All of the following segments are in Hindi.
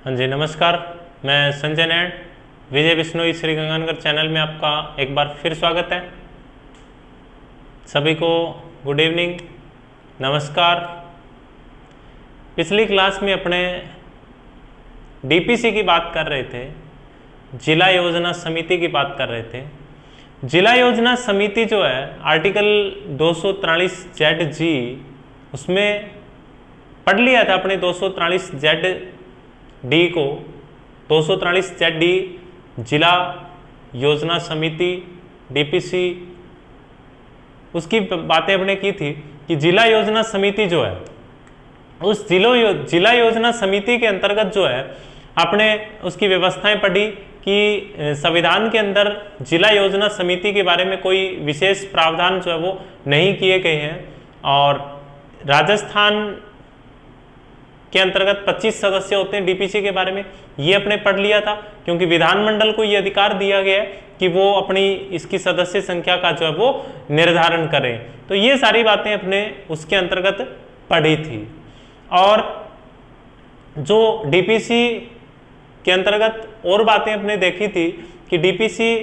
हाँ जी नमस्कार, मैं संजय नैन विजय बिश्नोई श्री गंगानगर चैनल में आपका एक बार फिर स्वागत है। सभी को गुड इवनिंग, नमस्कार। पिछली क्लास में अपने डीपीसी की बात कर रहे थे, जिला योजना समिति की बात कर रहे थे। जिला योजना समिति जो है आर्टिकल 243ZG उसमें पढ़ लिया था अपने 243ZD को। 243ZD जिला योजना समिति डीपीसी उसकी बातें हमने की थी कि जिला योजना समिति जो है उस जिला योजना समिति के अंतर्गत जो है आपने उसकी व्यवस्थाएं पढ़ी कि संविधान के अंदर जिला योजना समिति के बारे में कोई विशेष प्रावधान जो है वो नहीं किए गए हैं। और राजस्थान के अंतर्गत 25 सदस्य होते हैं डीपीसी के बारे में, ये अपने पढ़ लिया था, क्योंकि विधानमंडल को ये अधिकार दिया गया है कि वो अपनी इसकी सदस्य संख्या का जो है वो निर्धारण करें। तो ये सारी बातें अपने उसके अंतर्गत पढ़ी थी। और जो डीपीसी के अंतर्गत और बातें अपने देखी थी कि डीपीसी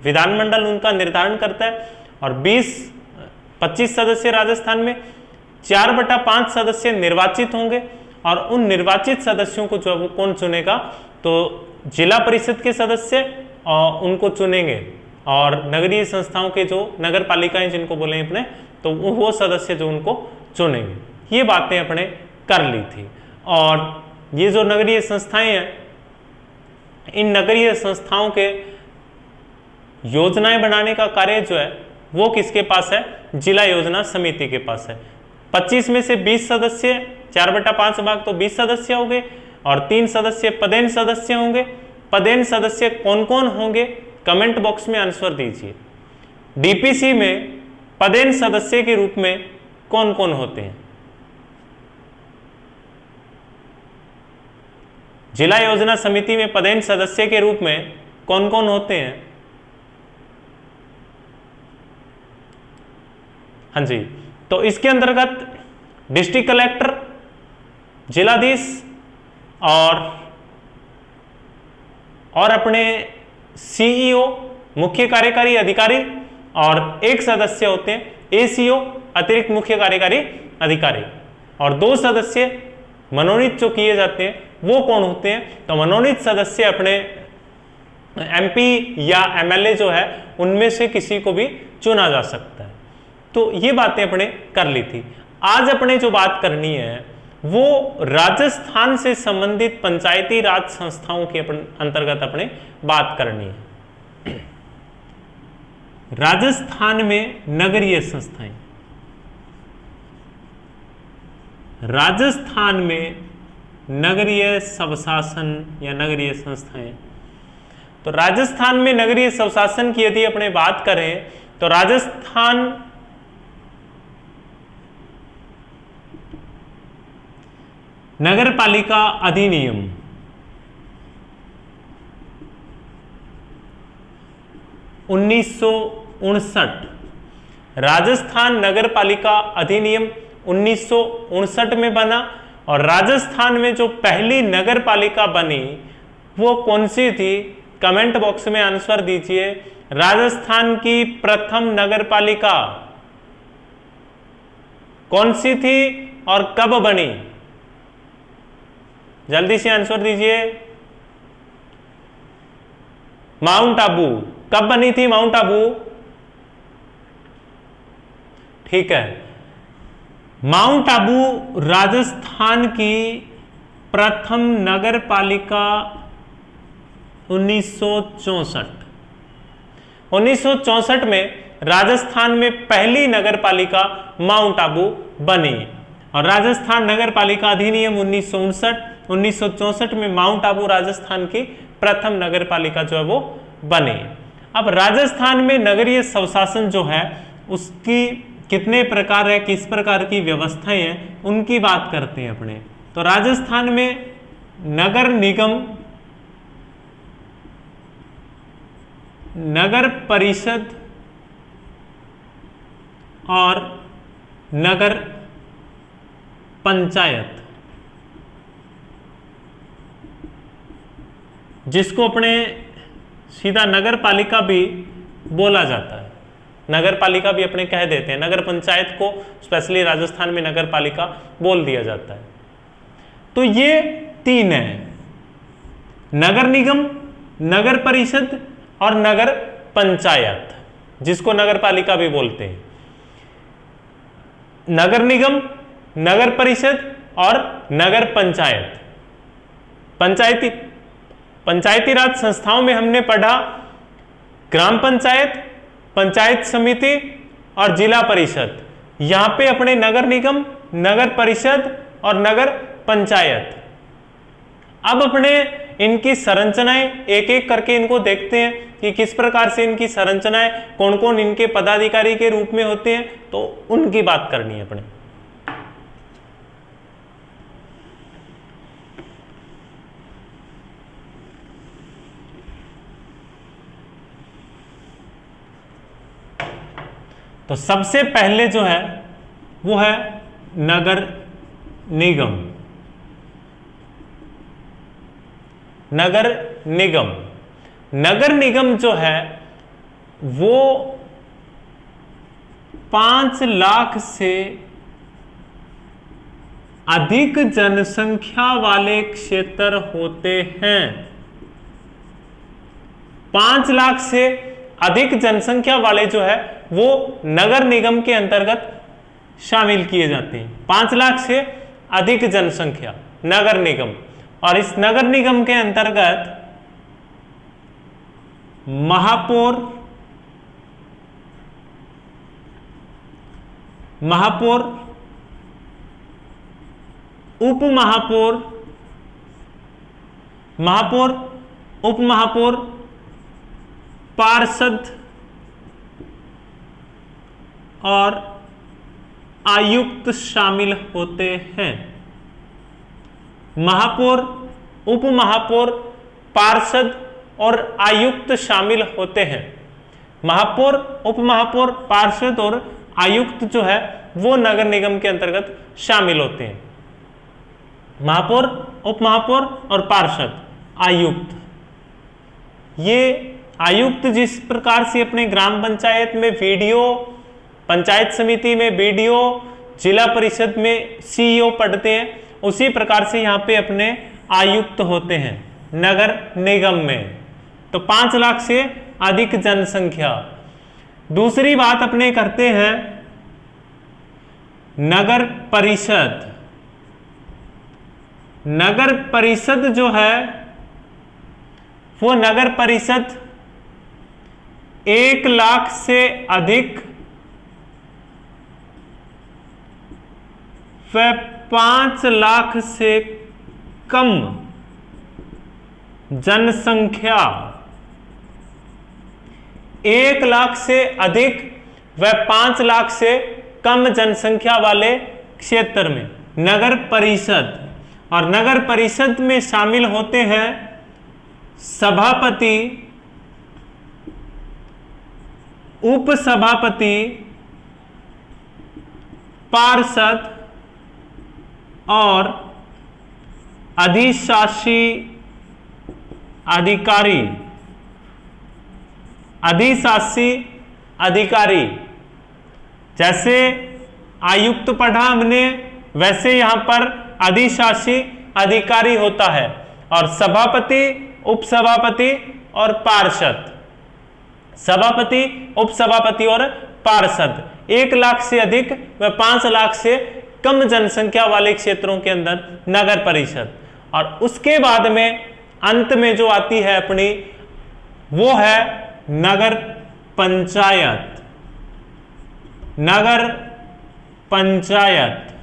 विधानमंडल उनका निर्धारण करता है और 25 सदस्य राजस्थान में, 4/5 सदस्य निर्वाचित होंगे और उन निर्वाचित सदस्यों को जो है वो कौन चुनेगा, तो जिला परिषद के सदस्य उनको चुनेंगे और नगरीय संस्थाओं के जो नगर पालिकाएं जिनको बोले अपने, तो वो सदस्य जो उनको चुनेंगे। ये बातें अपने कर ली थी। और ये जो नगरीय संस्थाएं हैं, इन नगरीय संस्थाओं के योजनाएं बनाने का कार्य जो है वो किसके पास है, जिला योजना समिति के पास है। 25 में से 20 सदस्य, 4/5 भाग तो 20 सदस्य हो गए और 3 सदस्य पदेन सदस्य होंगे। पदेन सदस्य कौन कौन होंगे, कमेंट बॉक्स में आंसर दीजिए। डीपीसी में पदेन सदस्य के रूप में कौन कौन होते हैं? जिला योजना समिति में पदेन सदस्य के रूप में कौन कौन होते हैं? हाँ जी, तो इसके अंतर्गत डिस्ट्रिक्ट कलेक्टर, जिलाधीश और अपने सीईओ मुख्य कार्यकारी अधिकारी, और एक सदस्य होते हैं एसीओ अतिरिक्त मुख्य कार्यकारी अधिकारी, और 2 सदस्य मनोनीत जो किए जाते हैं वो कौन होते हैं? तो मनोनीत सदस्य अपने एमपी या एमएलए जो है उनमें से किसी को भी चुना जा सकता है। तो ये बातें अपने कर ली थी। आज अपने जो बात करनी है वो राजस्थान से संबंधित पंचायती राज संस्थाओं के अंतर्गत अपने बात करनी है। राजस्थान में नगरीय संस्थाएं, राजस्थान में नगरीय स्वशासन या नगरीय संस्थाएं। तो राजस्थान में नगरीय स्वशासन की यदि अपने बात करें तो राजस्थान नगर पालिका अधिनियम 1959, राजस्थान नगर पालिका अधिनियम 1959 में बना। और राजस्थान में जो पहली नगर पालिका बनी वो कौन सी थी? कमेंट बॉक्स में आंसर दीजिए। राजस्थान की प्रथम नगर पालिका कौन सी थी और कब बनी? जल्दी से आंसर दीजिए। माउंट आबू। कब बनी थी माउंट आबू? ठीक है, माउंट आबू राजस्थान की प्रथम नगर पालिका 1964 में राजस्थान में पहली नगर पालिका माउंट आबू बनी। और राजस्थान नगर पालिका अधिनियम 1964 में माउंट आबू राजस्थान की प्रथम नगर पालिका जो है वो बनी। अब राजस्थान में नगरीय स्वशासन जो है उसकी कितने प्रकार है, किस प्रकार की व्यवस्थाएं हैं, उनकी बात करते हैं अपने। तो राजस्थान में नगर निगम, नगर परिषद और नगर पंचायत, जिसको अपने सीधा नगर पालिका भी बोला जाता है, नगर पालिका भी अपने कह देते हैं, नगर पंचायत को स्पेशली राजस्थान में नगर पालिका बोल दिया जाता है। तो ये तीन है, नगर निगम, नगर परिषद और नगर पंचायत, जिसको नगर पालिका भी बोलते हैं। नगर निगम, नगर परिषद और नगर पंचायत। पंचायती राज संस्थाओं में हमने पढ़ा ग्राम पंचायत, पंचायत समिति और जिला परिषद। यहां पे अपने नगर निगम, नगर परिषद और नगर पंचायत। अब अपने इनकी संरचनाएं एक एक करके इनको देखते हैं कि किस प्रकार से इनकी संरचनाएं, कौन कौन इनके पदाधिकारी के रूप में होते हैं, तो उनकी बात करनी है अपने। तो सबसे पहले जो है वो है नगर निगम। नगर निगम, नगर निगम जो है वो 5 लाख से अधिक जनसंख्या वाले क्षेत्र होते हैं। 5 लाख से अधिक जनसंख्या वाले जो है वो नगर निगम के अंतर्गत शामिल किए जाते हैं। 5 लाख से अधिक जनसंख्या नगर निगम, और इस नगर निगम के अंतर्गत महापौर, उप महापौर, महापौर, उप महापौर, पार्षद और आयुक्त शामिल होते हैं। महापौर, उप महापौर, पार्षद और आयुक्त शामिल होते हैं। महापौर, उप महापौर, पार्षद और आयुक्त जो है वो नगर निगम के अंतर्गत शामिल होते हैं। महापौर, उप महापौर और पार्षद, आयुक्त। ये आयुक्त जिस प्रकार से अपने ग्राम पंचायत में वीडीओ, पंचायत समिति में बीडीओ, जिला परिषद में सीईओ पढ़ते हैं, उसी प्रकार से यहाँ पे अपने आयुक्त होते हैं नगर निगम में। तो 5 लाख से अधिक जनसंख्या। दूसरी बात अपने करते हैं नगर परिषद। नगर परिषद जो है वो नगर परिषद 1 लाख से अधिक व 5 लाख से कम जनसंख्या, 1 लाख से अधिक व 5 लाख से कम जनसंख्या वाले क्षेत्र में नगर परिषद। और नगर परिषद में शामिल होते हैं सभापति, उपसभापति, पार्षद और अधिशासी अधिकारी। अधिशासी अधिकारी, जैसे आयुक्त पढ़ा हमने, वैसे यहां पर अधिशासी अधिकारी होता है। और सभापति, उपसभापति और पार्षद, सभापति, उपसभापति और पार्षद 1 लाख से अधिक व 5 लाख से कम जनसंख्या वाले क्षेत्रों के अंदर नगर परिषद। और उसके बाद में अंत में जो आती है अपनी, वो है नगर पंचायत। नगर पंचायत,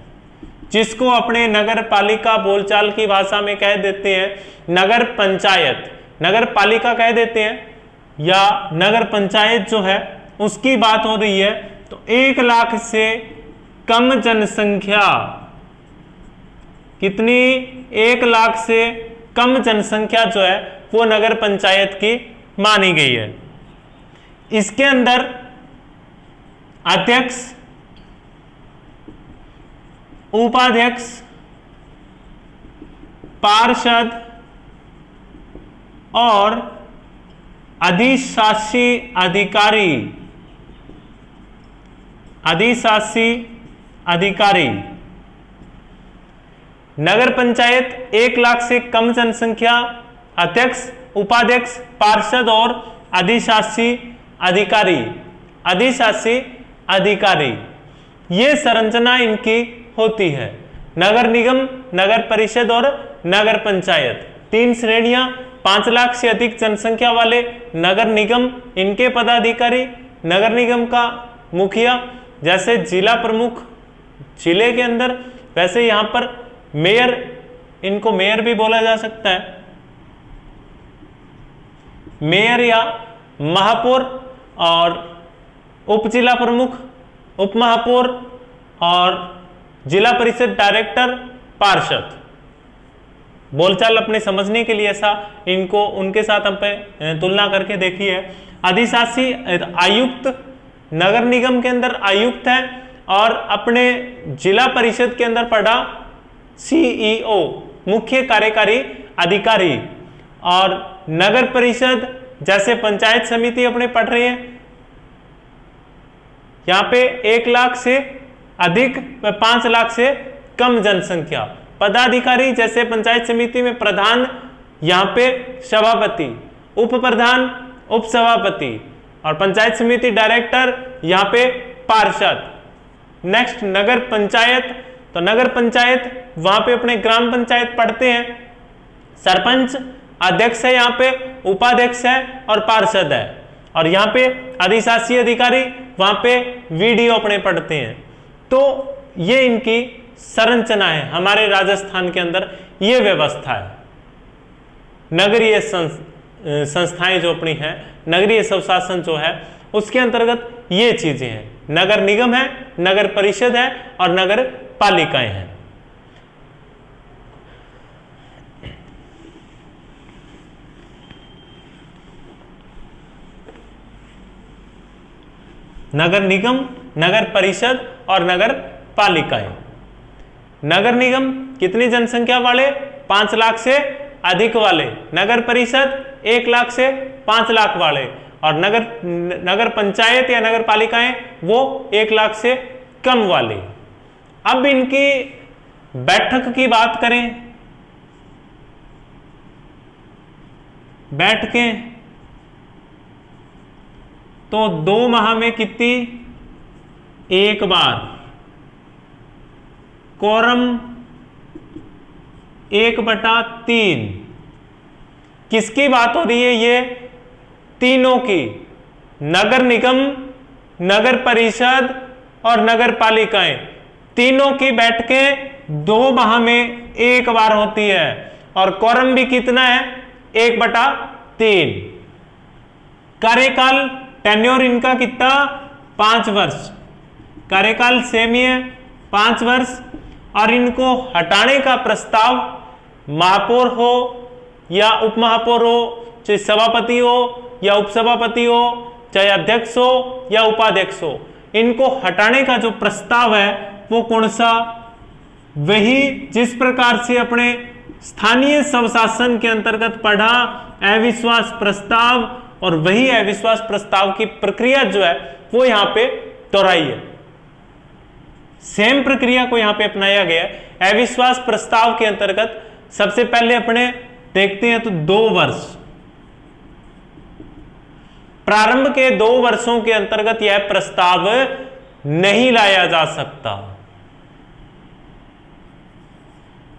जिसको अपने नगर पालिका बोलचाल की भाषा में कह देते हैं नगर पंचायत, नगर पालिका कह देते हैं या नगर पंचायत जो है उसकी बात हो रही है। तो 1 लाख से कम जनसंख्या, कितनी? 1 लाख से कम जनसंख्या जो है वो नगर पंचायत की मानी गई है। इसके अंदर अध्यक्ष, उपाध्यक्ष, पार्षद और अधिशासी अधिकारी, अधिशासी अधिकारी। नगर पंचायत 1 लाख से कम जनसंख्या, अध्यक्ष, उपाध्यक्ष, पार्षद और अधिशासी अधिकारी, अधिशासी अधिकारी, ये संरचना इनकी होती है। नगर निगम, नगर परिषद और नगर पंचायत 3 श्रेणियां। 5 लाख से अधिक जनसंख्या वाले नगर निगम, इनके पदाधिकारी, नगर निगम का मुखिया, जैसे जिला प्रमुख जिले के अंदर, वैसे यहां पर मेयर, इनको मेयर भी बोला जा सकता है, मेयर या महापौर, और उप जिला प्रमुख, उप महापौर और जिला परिषद डायरेक्टर, पार्षद। बोलचाल अपने समझने के लिए ऐसा इनको उनके साथ हम तुलना करके देखिए। अधिशासी आयुक्त नगर निगम के अंदर आयुक्त है और अपने जिला परिषद के अंदर पढ़ा सीईओ, मुख्य कार्यकारी अधिकारी, और नगर परिषद जैसे पंचायत समिति अपने पढ़ रहे हैं, यहां पे 1 लाख से अधिक, 5 लाख से कम जनसंख्या। पदाधिकारी जैसे पंचायत समिति में प्रधान, यहां पे सभापति, उप प्रधान, उप सभापति, और पंचायत समिति डायरेक्टर, यहां पे पार्षद। नेक्स्ट नगर पंचायत, तो नगर पंचायत वहां पे अपने ग्राम पंचायत पढ़ते हैं, सरपंच, अध्यक्ष है, यहाँ पे उपाध्यक्ष है और पार्षद है, और यहाँ पे अधिशासी अधिकारी, वहां पे वीडियो अपने पढ़ते हैं। तो ये इनकी संरचना है। हमारे राजस्थान के अंदर ये व्यवस्था है। नगरीय संस्थाएं जो अपनी है, नगरीय स्वशासन जो है, उसके अंतर्गत ये चीजें हैं। नगर निगम है, नगर परिषद है और नगर पालिकाएं हैं। नगर निगम, नगर परिषद और नगर पालिकाएं। नगर निगम कितनी जनसंख्या वाले? 5 लाख से अधिक वाले। नगर परिषद 1 लाख से 5 लाख वाले, और नगर पंचायत या नगर पालिकाएं वो 1 लाख से कम वाले। अब इनकी बैठक की बात करें, बैठकें तो 2 माह में कितनी? 1 बार। कोरम 1/3। किसकी बात हो रही है? ये तीनों की, नगर निगम, नगर परिषद और नगर पालिकाएं, तीनों की बैठकें 2 माह में 1 बार होती है, और कोरम भी कितना है? 1/3। कार्यकाल, टेन्योर इनका कितना? 5 वर्ष। कार्यकाल सेम ही है, 5 वर्ष। और इनको हटाने का प्रस्ताव महापौर हो या उप महापौर हो, चाहे सभापति हो या उपसभापति हो, चाहे अध्यक्ष हो या उपाध्यक्ष हो, इनको हटाने का जो प्रस्ताव है वो कौन सा? वही जिस प्रकार से अपने स्थानीय स्वशासन के अंतर्गत पढ़ा अविश्वास प्रस्ताव, और वही अविश्वास प्रस्ताव की प्रक्रिया जो है वो यहां पे दोहराई है। सेम प्रक्रिया को यहां पे अपनाया गया है। अविश्वास प्रस्ताव के अंतर्गत सबसे पहले अपने देखते हैं तो 2 वर्ष, प्रारंभ के 2 वर्षों के अंतर्गत यह प्रस्ताव नहीं लाया जा सकता।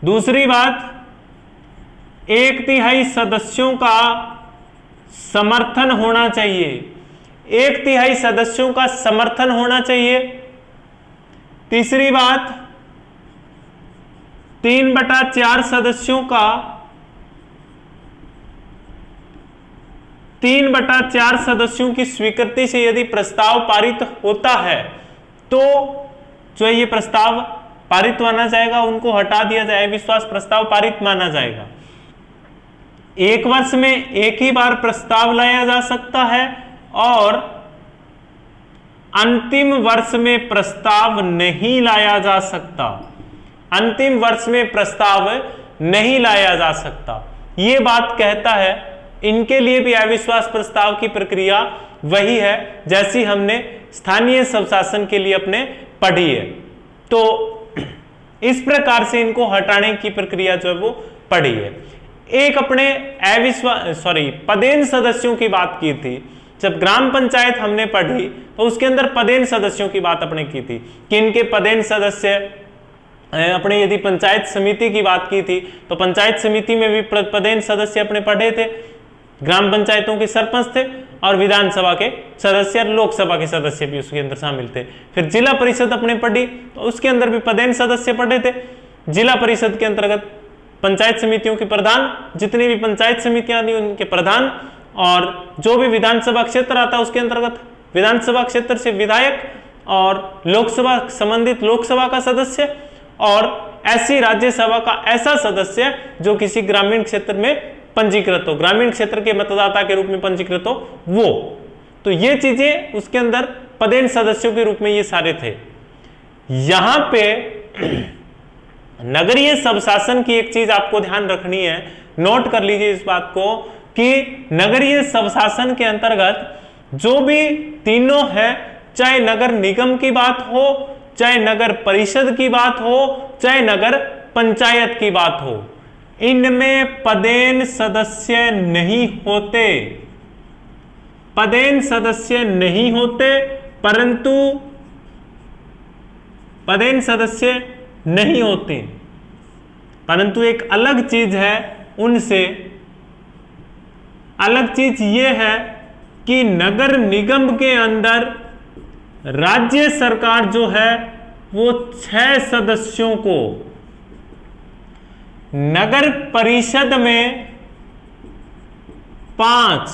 दूसरी बात, 1/3 सदस्यों का समर्थन होना चाहिए। 1/3 सदस्यों का समर्थन होना चाहिए। तीसरी बात, 3/4 सदस्यों का 3/4 सदस्यों की स्वीकृति से यदि प्रस्ताव पारित होता है तो जो ये प्रस्ताव पारित माना जाएगा, उनको हटा दिया जाए, विश्वास प्रस्ताव पारित माना जाएगा। 1 वर्ष में 1 ही बार प्रस्ताव लाया जा सकता है, और अंतिम वर्ष में प्रस्ताव नहीं लाया जा सकता। अंतिम वर्ष में प्रस्ताव नहीं लाया जा सकता। ये बात कहता है इनके लिए भी अविश्वास प्रस्ताव की प्रक्रिया वही है जैसी हमने स्थानीय स्वशासन के लिए अपने पढ़ी है। तो इस प्रकार से इनको हटाने की प्रक्रिया जो है वो पढ़ी है। एक अपने पदेन सदस्यों की बात की थी। जब ग्राम पंचायत हमने पढ़ी तो उसके अंदर पदेन सदस्यों की बात अपने की थी कि इनके पदेन सदस्य अपने, यदि पंचायत समिति की बात की थी तो पंचायत समिति में भी पदेन सदस्य अपने पढ़े थे। ग्राम पंचायतों के सरपंच थे और विधानसभा के सदस्य, लोकसभा के सदस्य भी उसके अंदर शामिल थे। फिर जिला परिषद अपने पढ़ी तो उसके अंदर भी पदेन सदस्य पढ़े थे। जिला परिषद के अंतर्गत पंचायत समितियों के प्रधान, जितनी भी पंचायत समितियां थी उनके प्रधान, और जो भी विधानसभा क्षेत्र आता है उसके अंतर्गत विधानसभा क्षेत्र से विधायक, और लोकसभा संबंधित लोकसभा का सदस्य, और ऐसी राज्यसभा का ऐसा सदस्य जो किसी ग्रामीण क्षेत्र में पंजीकृत हो, ग्रामीण क्षेत्र के मतदाता के रूप में पंजीकृत हो वो। तो ये चीजें उसके अंदर पदेन सदस्यों के रूप में ये सारे थे। यहां पे नगरीय स्वशासन की एक चीज आपको ध्यान रखनी है, नोट कर लीजिए इस बात को कि नगरीय स्वशासन के अंतर्गत जो भी तीनों है, चाहे नगर निगम की बात हो, चाहे नगर परिषद की बात हो, चाहे नगर पंचायत की बात हो, इनमें पदेन सदस्य नहीं होते, पदेन सदस्य नहीं होते, परंतु पदेन सदस्य नहीं होते, परंतु एक अलग चीज है उनसे। अलग चीज ये है कि नगर निगम के अंदर राज्य सरकार जो है वो 6 सदस्यों को, नगर परिषद में 5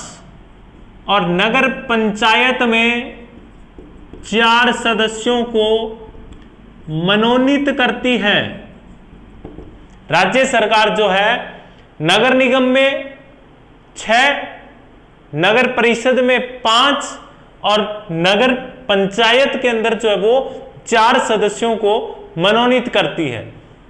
और नगर पंचायत में 4 सदस्यों को मनोनीत करती है। राज्य सरकार जो है नगर निगम में 6, नगर परिषद में 5 और नगर पंचायत के अंदर जो है वो 4 सदस्यों को मनोनीत करती है।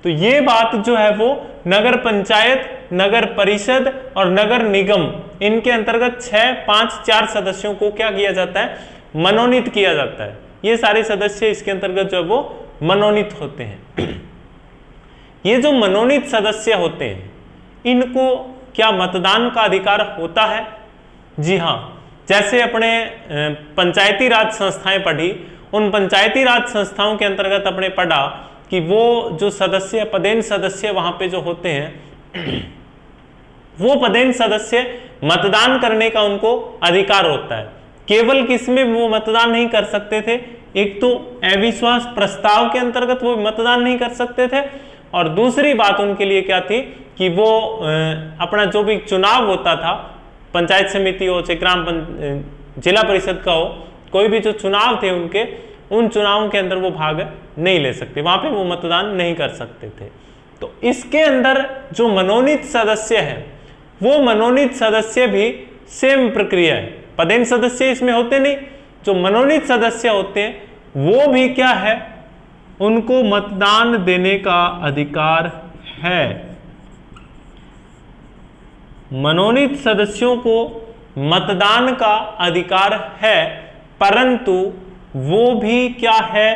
तो ये बात जो है वो नगर पंचायत, नगर परिषद और नगर निगम, इनके अंतर्गत 6, 5, 4 सदस्यों को क्या किया जाता है, मनोनीत किया जाता है। ये सारे सदस्य इसके अंतर्गत जो है वो मनोनीत होते हैं। ये जो मनोनीत सदस्य होते हैं इनको क्या मतदान का अधिकार होता है? जी हाँ, जैसे अपने पंचायती राज संस्थाएं पढ़ी, उन पंचायती राज संस्थाओं के अंतर्गत अपने पढ़ा कि वो जो सदस्य, पदेन सदस्य वहां पे जो होते हैं वो पदेन सदस्य मतदान करने का उनको अधिकार होता है। केवल किसमें वो मतदान नहीं कर सकते थे, एक तो अविश्वास प्रस्ताव के अंतर्गत वो मतदान नहीं कर सकते थे, और दूसरी बात उनके लिए क्या थी कि वो अपना जो भी चुनाव होता था, पंचायत समिति हो चाहे जिला परिषद का हो, कोई भी जो चुनाव थे उनके, उन चुनावों के अंदर वो भाग नहीं ले सकते, वहां पे वो मतदान नहीं कर सकते थे। तो इसके अंदर जो मनोनीत सदस्य है वो मनोनीत सदस्य भी सेम प्रक्रिया है। पदेन सदस्य इसमें होते नहीं, जो मनोनीत सदस्य होते हैं वो भी क्या है, उनको मतदान देने का अधिकार है। मनोनीत सदस्यों को मतदान का अधिकार है, परंतु वो भी क्या है,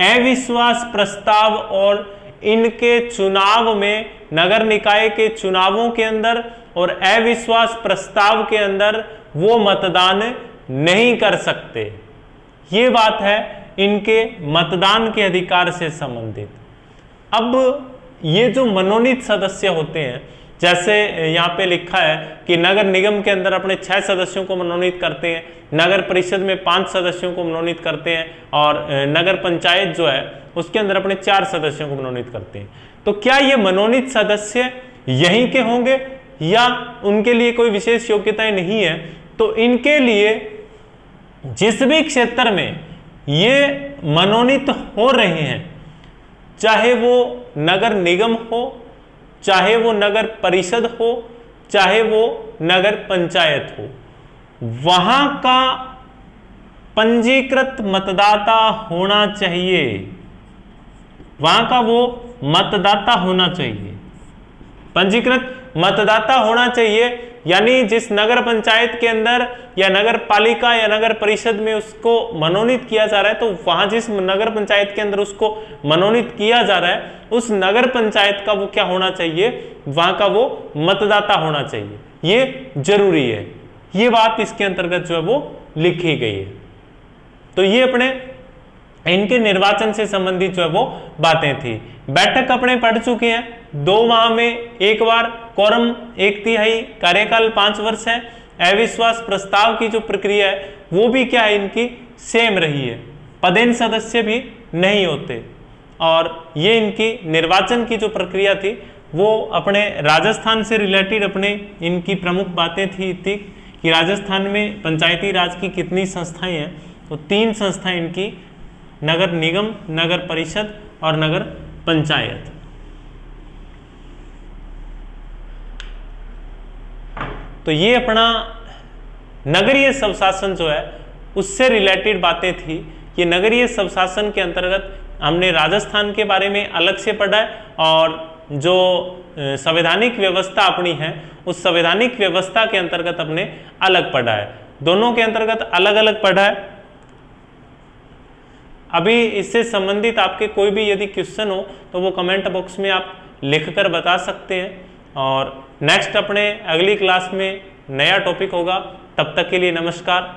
अविश्वास प्रस्ताव और इनके चुनाव में, नगर निकाय के चुनावों के अंदर और अविश्वास प्रस्ताव के अंदर वो मतदान नहीं कर सकते। ये बात है इनके मतदान के अधिकार से संबंधित। अब ये जो मनोनीत सदस्य होते हैं, जैसे यहाँ पे लिखा है कि नगर निगम के अंदर अपने 6 सदस्यों को मनोनीत करते हैं, नगर परिषद में 5 सदस्यों को मनोनीत करते हैं, और नगर पंचायत जो है उसके अंदर अपने 4 सदस्यों को मनोनीत करते हैं। तो क्या ये मनोनीत सदस्य यहीं के होंगे या उनके लिए कोई विशेष योग्यताएं नहीं है? तो इनके लिए जिस भी क्षेत्र में ये मनोनीत हो रहे हैं, चाहे वो नगर निगम हो, चाहे वो नगर परिषद हो, चाहे वो नगर पंचायत हो, वहां का पंजीकृत मतदाता होना चाहिए, वहां का वो मतदाता होना चाहिए, पंजीकृत मतदाता होना चाहिए। यानी जिस नगर पंचायत के अंदर या नगर पालिका या नगर परिषद में उसको मनोनीत किया जा रहा है, तो वहां जिस नगर पंचायत के अंदर उसको मनोनीत किया जा रहा है, उस नगर पंचायत का वो क्या होना चाहिए, वहां का वो मतदाता होना चाहिए। ये जरूरी है, ये बात इसके अंतर्गत जो है वो लिखी गई है। तो ये अपने इनके निर्वाचन से संबंधित जो है वो बातें थी। बैठक अपने पढ़ चुके हैं, 2 माह में एक बार, कोरम 1/3, कार्यकाल 5 वर्ष है, अविश्वास प्रस्ताव की जो प्रक्रिया है वो भी क्या है इनकी सेम रही है, पदेन सदस्य भी नहीं होते। और ये इनकी निर्वाचन की जो प्रक्रिया थी वो अपने राजस्थान से रिलेटेड अपने इनकी प्रमुख बातें थी कि राजस्थान में पंचायती राज की कितनी संस्थाएं हैं, तो 3 संस्थाएं इनकी, नगर निगम, नगर परिषद और नगर पंचायत। तो ये अपना नगरीय स्वशासन जो है उससे रिलेटेड बातें थी। ये नगरीय स्वशासन के अंतर्गत हमने राजस्थान के बारे में अलग से पढ़ा है, और जो संवैधानिक व्यवस्था अपनी है उस संवैधानिक व्यवस्था के अंतर्गत अपने अलग पढ़ा है। दोनों के अंतर्गत अलग अलग पढ़ा है। अभी इससे संबंधित आपके कोई भी यदि क्वेश्चन हो तो वो कमेंट बॉक्स में आप लिखकर बता सकते हैं। और नेक्स्ट अपने अगली क्लास में नया टॉपिक होगा। तब तक के लिए नमस्कार।